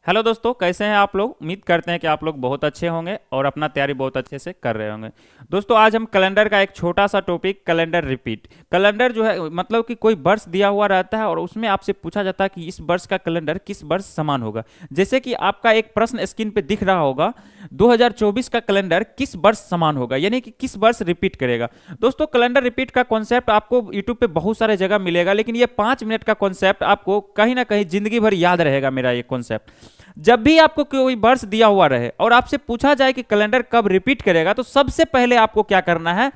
Hello दोस्तों, कैसे हैं आप लोग। उम्मीद करते हैं कि आप लोग बहुत अच्छे होंगे और अपना तैयारी बहुत अच्छे से कर रहे होंगे। दोस्तों, आज हम कैलेंडर का एक छोटा सा टॉपिक, कैलेंडर रिपीट। कैलेंडर जो है मतलब कि कोई वर्ष दिया हुआ रहता है और उसमें आपसे पूछा जाता है कि इस वर्ष का कैलेंडर किस वर्ष समान होगा। जैसे कि आपका एक प्रश्न स्क्रीन पे दिख रहा होगा, 2024 का कैलेंडर किस वर्ष समान होगा, यानी कि किस वर्ष रिपीट करेगा। दोस्तों, कैलेंडर रिपीट का कॉन्सेप्ट आपको यूट्यूब पे बहुत सारे जगह मिलेगा, लेकिन ये 5 मिनट का कॉन्सेप्ट आपको कहीं ना कहीं जिंदगी भर याद रहेगा। मेरा ये कॉन्सेप्ट, जब भी आपको कोई वर्ष दिया हुआ रहे और आपसे पूछा जाए कि कैलेंडर कब रिपीट करेगा, तो सबसे पहले आपको क्या करना है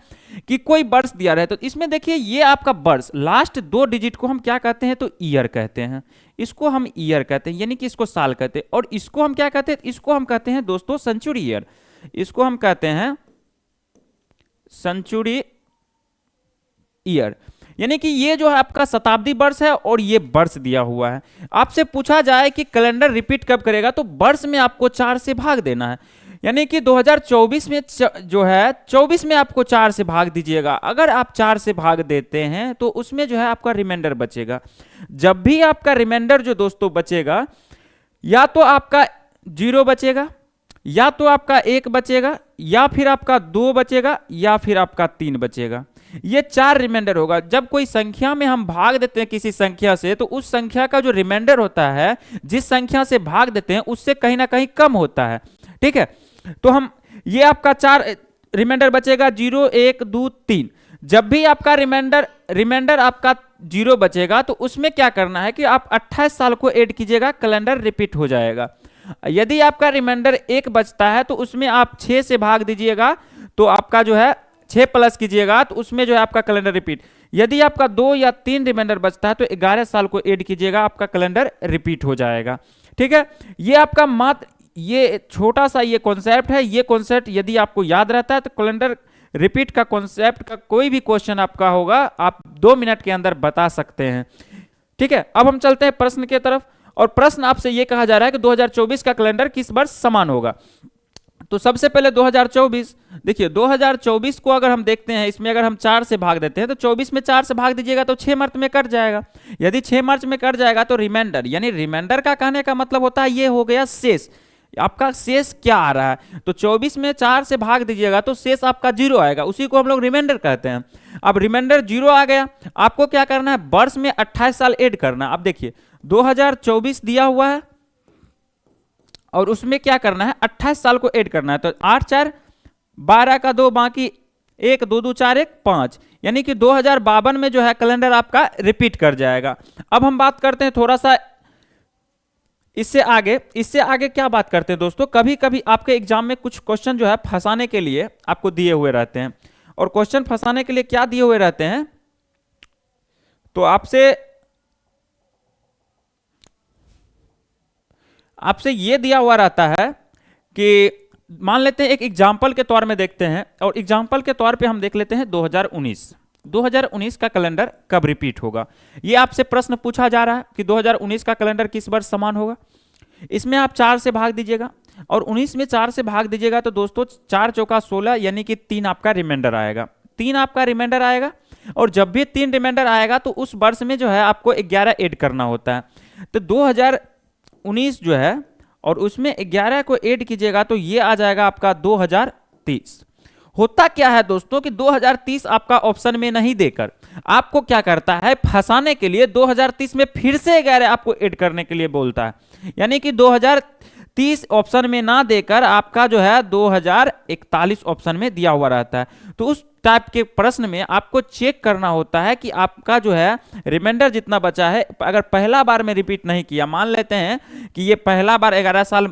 कि कोई वर्ष दिया रहे तो इसमें देखिए ये आपका वर्ष, लास्ट 2 डिजिट को हम क्या कहते हैं, तो ईयर कहते हैं। इसको हम ईयर कहते हैं, यानी कि इसको साल कहते हैं। और इसको हम क्या कहते हैं, इसको हम कहते हैं दोस्तों सेंचुरी ईयर। इसको हम कहते हैं सेंचुरी ईयर, यानी कि ये जो है आपका शताब्दी वर्ष है और ये वर्ष दिया हुआ है। आपसे पूछा जाए कि कैलेंडर रिपीट कब करेगा, तो वर्ष में आपको 4 से भाग देना है, यानी कि 2024 में जो है 24 में आपको 4 से भाग दीजिएगा। अगर आप 4 से भाग देते हैं तो उसमें जो है आपका रिमाइंडर बचेगा। जब भी आपका रिमाइंडर जो दोस्तों बचेगा, या तो आपका 0 बचेगा, या तो आपका 1 बचेगा, या फिर आपका 2 बचेगा, या फिर आपका 3 बचेगा। ये 4 रिमाइंडर होगा। जब कोई संख्या में हम भाग देते हैं किसी संख्या से, तो उस संख्या का जो रिमाइंडर होता है, जिस संख्या से भाग देते हैं उससे कहीं ना कहीं कम होता है। ठीक है, तो हम ये आपका 4 रिमाइंडर बचेगा, 0 1 2 3। जब भी आपका रिमाइंडर आपका 0 बचेगा, तो उसमें क्या करना है कि आप 28 साल को ऐड कीजिएगा, कैलेंडर रिपीट हो जाएगा। यदि आपका रिमाइंडर 1 बचता है तो उसमें आप 6 से भाग दीजिएगा, तो आपका जो है 6 प्लस कीजिएगा, तो उसमें जो है आपका कैलेंडर रिपीट। यदि आपका 2 या 3 रिमाइंडर बचता है तो 11 साल को ऐड कीजिएगा, आपका कैलेंडर रिपीट हो जाएगा। ठीक है, ये आपका मात्र ये छोटा सा ये कॉन्सेप्ट है। ये कॉन्सेप्ट यदि आपको याद रहता है तो कैलेंडर रिपीट का कॉन्सेप्ट का कोई भी क्वेश्चन आपका होगा, आप 2 मिनट के अंदर बता सकते हैं। ठीक है, अब हम चलते हैं प्रश्न की तरफ। और प्रश्न आपसे ये कहा जा रहा है कि 2024 का कैलेंडर किस वर्ष समान होगा। तो सबसे पहले 2024, देखिए 2024 को अगर हम देखते हैं, इसमें अगर हम 4 से भाग देते हैं तो 24 में 4 से भाग दीजिएगा तो 6 मार्च में कट जाएगा। यदि 6 मार्च में कट जाएगा तो रिमाइंडर, यानी रिमाइंडर का कहने का मतलब होता है ये हो गया शेष। आपका शेष क्या आ रहा है, तो 24 में 4 से भाग दीजिएगा तो शेष आपका 0 आएगा, उसी को हम लोग रिमाइंडर कहते हैं। अब रिमाइंडर 0 आ गया, आपको क्या करना है, वर्ष में 28 साल ऐड करना। अब देखिए 2024 दिया हुआ है और उसमें क्या करना है, 28 साल को ऐड करना है। तो 8 4 12 का 2, बाकी 1 2 2 4 1 5, यानी कि 2052 में जो है कैलेंडर आपका रिपीट कर जाएगा। अब हम बात करते हैं थोड़ा सा इससे आगे क्या बात करते हैं दोस्तों। कभी कभी आपके एग्जाम में कुछ क्वेश्चन जो है फंसाने के लिए आपको दिए हुए रहते हैं, और क्वेश्चन फंसाने के लिए क्या दिए हुए रहते हैं, तो आपसे ये दिया हुआ रहता है कि मान लेते हैं एक एग्जाम्पल के तौर में देखते हैं, और एग्जाम्पल के तौर पे हम देख लेते हैं 2019 का कैलेंडर कब रिपीट होगा। ये आपसे प्रश्न पूछा जा रहा है कि 2019 का कैलेंडर किस वर्ष समान होगा। इसमें आप 4 से भाग दीजिएगा, और 19 में 4 से भाग दीजिएगा तो दोस्तों 4 चौका 16, यानी कि 3 आपका रिमाइंडर आएगा। 3 आपका रिमाइंडर आएगा, और जब भी 3 रिमाइंडर आएगा तो उस वर्ष में जो है आपको 11 ऐड करना होता है। तो 2019 जो है और उसमें 11 को ऐड कीजिएगा तो ये आ जाएगा आपका 2030। होता क्या है दोस्तों कि 2030 आपका ऑप्शन में नहीं देकर आपको क्या करता है, फंसाने के लिए 2030 में फिर से 11 आपको ऐड करने के लिए बोलता है। यानी कि 2030 ऑप्शन में ना देकर आपका जो है 2041 ऑप्शन में दिया हुआ रहता है। तो उस टाइप के प्रश्न में आपको चेक करना होता है कि आपका जो है रिमाइंडर जितना बचा है, अगर पहला बार में रिपीट नहीं किया, मान लेते हैं कि ये पहला बार 11 साल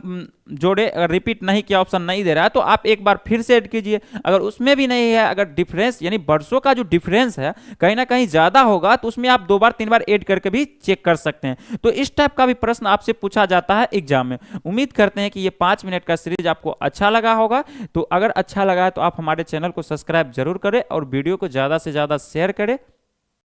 जोड़े, अगर रिपीट नहीं किया, ऑप्शन नहीं दे रहा है, तो आप एक बार फिर से ऐड कीजिए। अगर उसमें भी नहीं है, अगर डिफरेंस यानी वर्षों का जो डिफरेंस है कहीं ना कहीं ज्यादा होगा, तो उसमें आप 2 बार 3 बार ऐड करके भी चेक कर सकते हैं। तो इस टाइप का भी प्रश्न आपसे पूछा जाता है एग्जाम में। उम्मीद करते हैं कि ये 5 मिनट का सीरीज आपको अच्छा लगा होगा। तो अगर अच्छा लगा है तो आप हमारे चैनल को सब्सक्राइब जरूर करें और वीडियो को ज्यादा से ज्यादा शेयर करें।